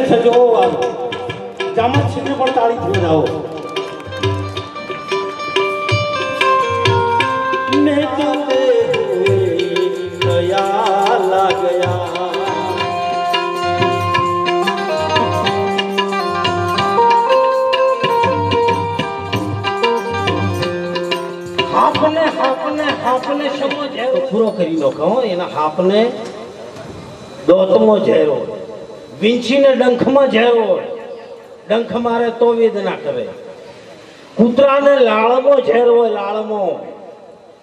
સજો જામા છીને પણ તાળી થઈ જાઓ મેં તો ગયા લાગયા હાપને સમો ઝેરો પૂરો કરી નો કહો એના હાપને દોતમો ઝેરો વિંછીને ડંખમાં ઝેરો ડંખ મારે તો વેદના કરે કૂતરાને લાળમો ઝેરો હોય લાળમો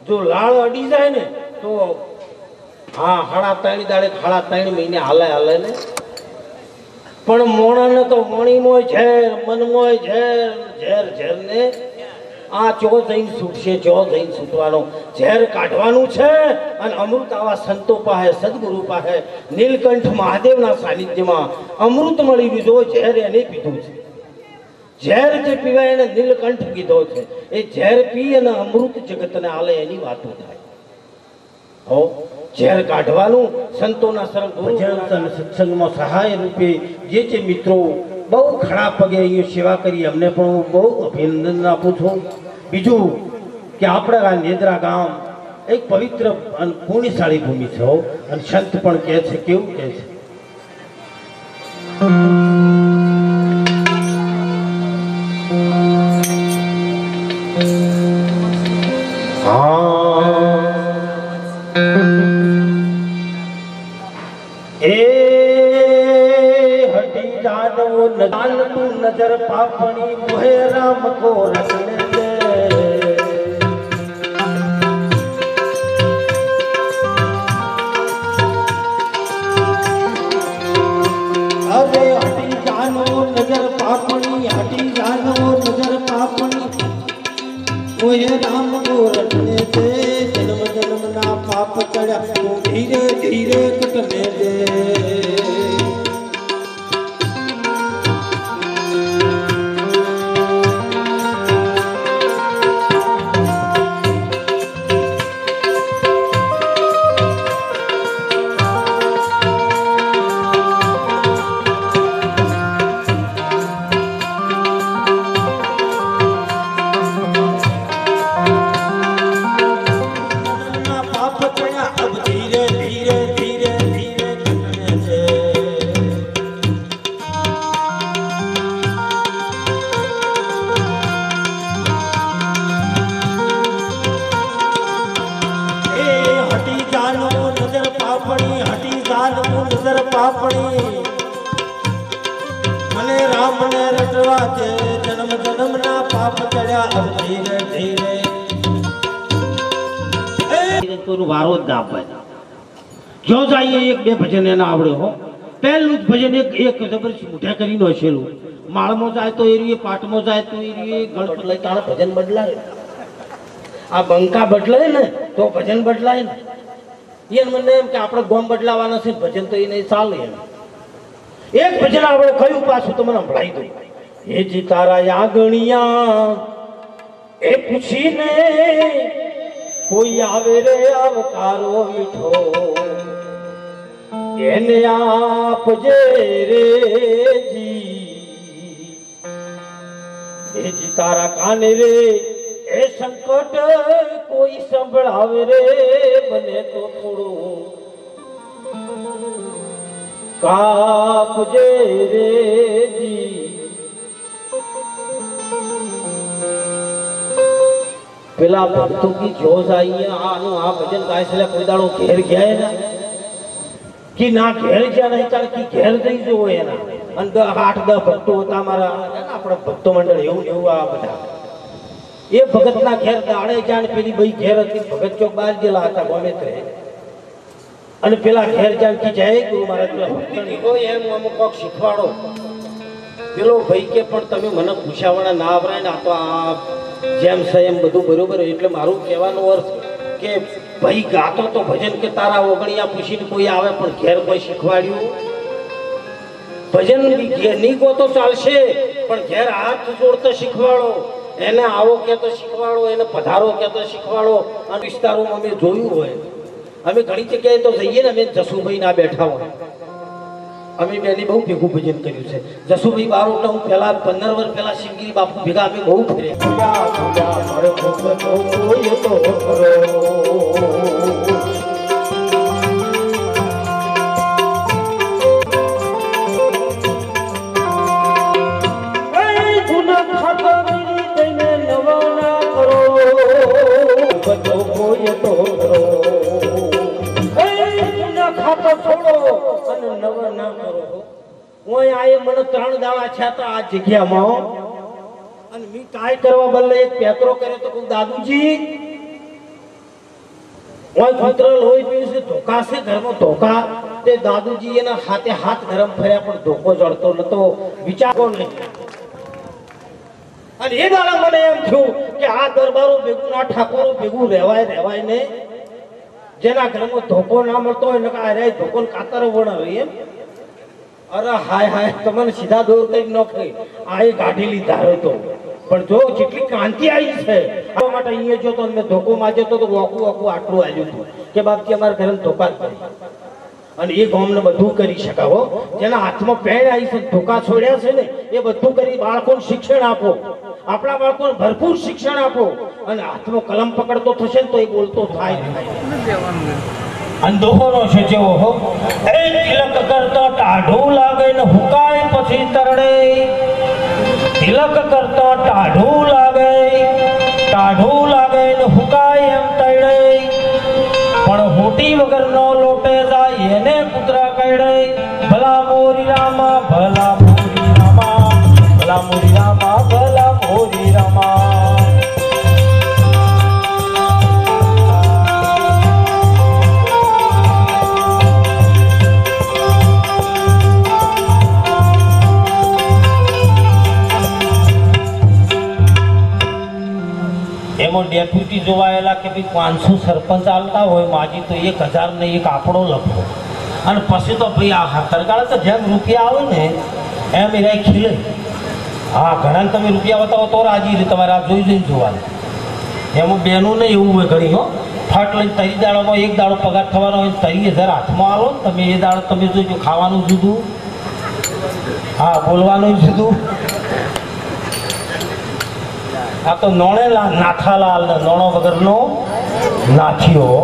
જો લાળ અડી જાય ને તો હા હાડા 3 દાડે ખાડા 3 મહિને હાલે ને પણ મોણાને તો મણીમોય ઝેર મનમોય ઝેર ને આ ચો જઈને છૂટશે ચો જઈને છૂટવાનો ઝેર કાઢવાનું છે અને અમૃત આવા સંતો પાસે સદગુરુ પાસે નીલકંઠ મહાદેવના સાનિધ્યમાં અમૃત મળી લીધો ઝેર એને પીધું છે ઝેર જે પીવાય એને નીલકંઠ કીધો છે એ ઝેર પી અને અમૃત જગતને આલે એની વાતો થાય હો ઝેર કાઢવાનું સંતોના શરણ ભજન અને સત્સંગમાં સહાય રૂપે જે મિત્રો બહુ ખડા પગે અહીંયા સેવા કરી અમને પણ હું બહુ અભિનંદન આપું છું બીજું કે આપણે આ નેદરા ગામ એક પવિત્ર અને પુણ્યશાળી ભૂમિ છે અને સંત પણ કહે છે કેવું કહે છે नजर पापणी मोहे राम को रखने दे अरे हटी जानो नजर पापणी हटी जानो नजर पापणी मोहे राम को रखने दे जन्म जन्म ना पाप चढ़ा तू धीरे धीरे कटने दे મને રામ ને રટવા દે જન્મ જન્મ ના પાપ ચડ્યા અબ ધીરે ધીરે એ વારો જ ના પાય જો જાય એક બે ભજન એના આવડે હો પહેલું જ ભજન એક જબરજસ્ત મુઠ્યા કરી નો છેલું માળમાં જાય તો એરીએ પાટમાં જાય તો એરીએ ગણપત લઈ તાણે ભજન બદલાય આ બંકા બદલાય ને તો ભજન બદલાય ને એ મને એમ કે આપણે ગોમ બદલાવાના છે ભજન તો એને ચાલે એમ એક ભજન આપણે કયું પાછું તો મને સંભળાઈ દઉં હે જી તારા યાગણિયા એ પૂછીને કોઈ આવે રે અવતારો મીઠો એને આપજે રે જી હે જી તારા કાને રે એ સંકટ કોઈ સંભળાવે રે બને તો થોડું કાપજે રે જી પેલા ભક્તો કી જોશ આઈ આનું આ ભજન ગાય છે કોઈ દાડો ઘેર ગયા ના કે ના ઘેર ગયા નહીં ચાલ કે ઘેર જઈ જવો એના અને 8-10 ભક્તો હતા મારા આપણા ભક્તો મંડળ એવું આ બધા એ ભગતના ઘેર દાડે જાણ પેલી ભાઈ ઘેર હતી ભગત ચોક બહાર ગયેલા હતા ગમે તે અને પેલા ઘેર જાણ કે જય ગુરુ મહારાજ એમ અમુક કોક શીખવાડો પેલો ભાઈ કે પણ તમે મને પૂછાવાના ના આવરાય ને આ તો આ જેમ છે એમ બધું બરોબર એટલે મારું કહેવાનો અર્થ કે ભાઈ ગાતો તો ભજન કે તારા ઓગણિયા પૂછીને કોઈ આવે પણ ઘેર કોઈ શીખવાડ્યું ભજન ઘેર નહીં ગો તો ચાલશે પણ ઘેર હાથ જોડતો શીખવાડો એને આવો કહેતો શીખવાડો એને પધારો કહેતો શીખવાડો અને વિસ્તારોમાં અમે જોયું હોય અમે ઘણી જગ્યાએ તો જઈએ ને અમે જસુભાઈ ના બેઠા હોય અમે બેની બહુ ભેગું ભજન કર્યું છે જસુભાઈ બારોટને હું પહેલા 15 વર્ષ પહેલા શિવગીરી બાપુ ભેગા અમે બહુ મને 3 દાડા છે તો આ જગ્યામાં અને મી કાય કરવા બદલે એક પેતરો કર્યો તો કહું દાદુજી ઓય પુત્ર લોહી પીવું છે ધોકા છે ઘરમાં ધોકા તે દાદુજી એના હાથે હાથ ગરમ ફર્યા પણ ધોકો જળતો નતો વિચારો નહીં અને એ દાડા મને એમ થયું કે આ દરબારો ભેગું ના ઠાકોરો ભેગું રહેવાય ને જેના ઘરમાં ધોકો ના મળતો હોય ને આ રે ધોકો કાતર વણાવે એમ અરે હાય તમને સીધા દોર કરી નોખે આ એ ગાઢેલી ધારો તો પણ જો જેટલી ક્રાંતિ આવી છે આ માટે અહીંયા જો તો મેં ધોકો માજ્યો તો વોકું આટલું આવ્યું હતું કે બાપજી અમારા ઘરે ધોકા જ કરી અને એ ગામને બધું કરી શકાવો જેના હાથમાં પેણ આવી છે ધોકા છોડ્યા છે ને એ બધું કરી બાળકોને શિક્ષણ આપો આપણા બાળકોને ભરપૂર શિક્ષણ આપો અને હાથમાં કલમ પકડતો થશે ને તો એ બોલતો થાય અંધોનો છે જેવો હો એ તિલક કરતો ટાઢું લાગે ને હુકાય પછી તરડે તિલક કરતો ટાઢું લાગે ને હુકાય એમ તળે પણ હોટી વગર નો લોટે જાય એને કૂતરા કડે ભલા મોરી રામા ભલા મોરી રામા ભલા મોરી રામા ભલા મોરી રામા ડેપ્યુટી જોવાયેલા કે ભાઈ 500 સરપંચ આલતા હોય માજી તો 1000 ને એક આંકડો લખો અને પછી તો ભાઈ આ સરકાર તો જેમ રૂપિયા આવે ને એમ એ ખીલે હા ઘણા તમે રૂપિયા બતાવો તો રાજી તમારે આ જોઈને જોવાનું એમાં બેનું નહીં એવું હોય ઘણી હો ફટ લઈને 3 દાડામાં 1 દાડો પગાર થવાનો હોય 30,000 હાથમાં આવો તમે એ દાડો તમે જોજો ખાવાનું જુદું હા બોલવાનું જુદું આ તો નોણેલા નાથાલાલ નોણો વગરનો નાથિયો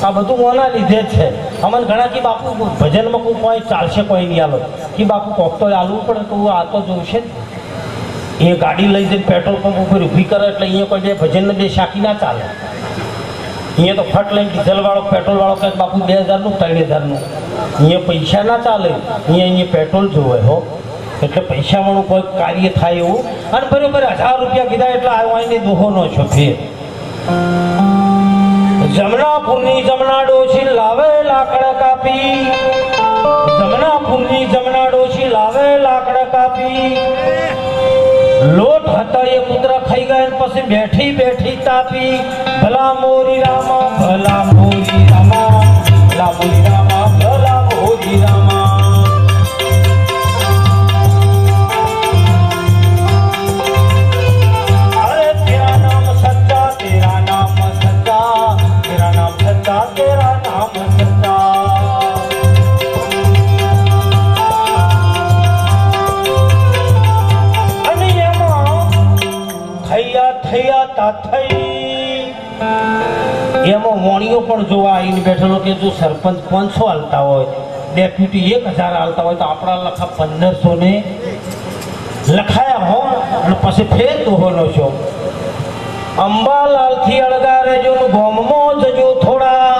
આ બધું મોના લીધે છે અમને ઘણા કે બાપુ ભજનમાં કોઈ ચાલશે કોઈ નહીં આલો કે બાપુ કોક તો આલવું પડે તો આ તો જોશે એ ગાડી લઈ જઈને પેટ્રોલ પંપ ઉપર ઊભી કરે એટલે અહીંયા કોઈ ભજનને 2 શાકી ના ચાલે અહીંયા તો ફટ લઈને ડીઝલવાળો પેટ્રોલવાળો કહે બાપુ 2000નું 3000નું અહીંયા પૈસા ના ચાલે અહીંયા પેટ્રોલ જોવે હો એટલે પૈસા વાળું કોઈ કાર્ય થાય એવું અને બરોબર 1000 રૂપિયા કીધા એટલે આવીને દોહોનો છો ફેર જમનાપુરની જમના ડોશી લાવે લાકડ કાપી જમનાપુરની જમના ડોશી લાવે લાકડ કાપી લોટ હતા એ પુત્ર ખાઈ ગયા પછી બેઠી તાપી ભલા મોરી રામા ભલા મોરી રામા ભલા મોરી રામા ભલા મોરી રામા तेरा नाम सच्चा અને એમાં થયા તા થઈ એમાં મોણીઓ પણ જોવા આવીને બેઠેલો કે જો સરપંચ 500 હાલતા હોય ડેપ્યુટી 1000 હાલતા હોય તો આપણા લખા 1500 ને લખાયા હો અને પછી ફેર દોહોનો છો અંબાલાલ થી અળગા રેજો ગોમમો જજો થોડા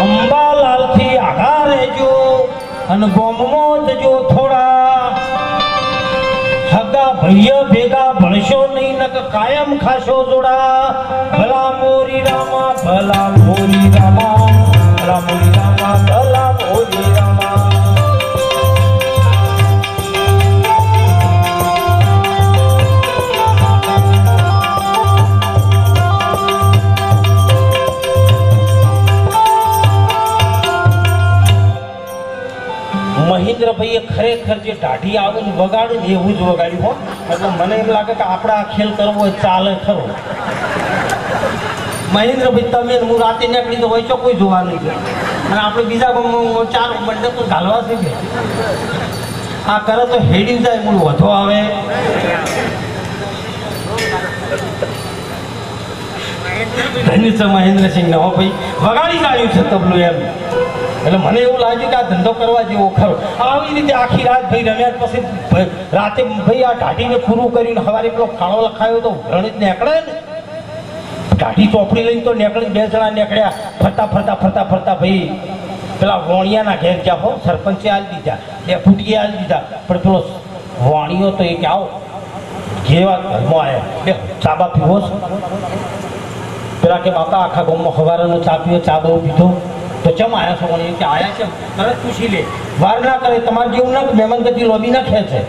અંબાલાલ થી આગા રેજો અને ગોમમો જજો થોડા હગા ભૈયા ભેગા ભણશો નહીં નક કાયમ ખાશો જોડા ભલા મોરી રામા ભલા મોરી રામા ભલા મોરી રામા ભલા મોરી રામા મહેન્દ્રભાઈએ ખરેખર જે ઢાઢી આવે ને વગાડ્યું ને એવું જ વગાડ્યું હો એટલે મને એમ લાગે કે આપણે આ ખેલ કરવો હોય ચાલે ખરો મહેન્દ્રભાઈ તમે હું રાતે નીકળી તો હોય તો કોઈ જોવા નહીં અને આપણે બીજા ગામમાં ચાર મંડપ ઘાલવા છે કે આ કરે તો હેડી જાય મૂળ વધો આવે. મહેન્દ્રસિંહ ને હો ભાઈ વગાડી કાઢ્યું છે તબલું એમ. એટલે મને એવું લાગ્યું કે આ ધંધો કરવા જેવો ખરો. આવી રીતે આખી રાત ભાઈ રમ્યા પછી રાતે ભાઈ આ ઢાઢીને પૂરું કર્યું. સવારે પેલો ખાણો લખાયો તો રણિત નીકળે ને ઢાઢી ચોપડી લઈને તો નીકળી. 2 જણા નીકળ્યા ફરતા ફરતા ફરતા ફરતા ભાઈ પેલા વોણિયાના ઘેર ગયા હો. સરપંચે આલી દીધા, ડેપ્યુટીએ આલી દીધા, પણ પેલો વોણિયો તો એ કે આવો કેવા ઘરમાં આવ્યા બે ચાબા પીવો છો. પેલા કે બાપા આખા ગામમાં સવારનો ચા પીવો, ચા બહુ પીધો. તો ચમ આવ્યા છો? કે આવ્યા છે તરત પૂછી લે, વાર ના કરે. તમારે જેવું ના મહેમાન ગતિ લોબી ના ખેંચે.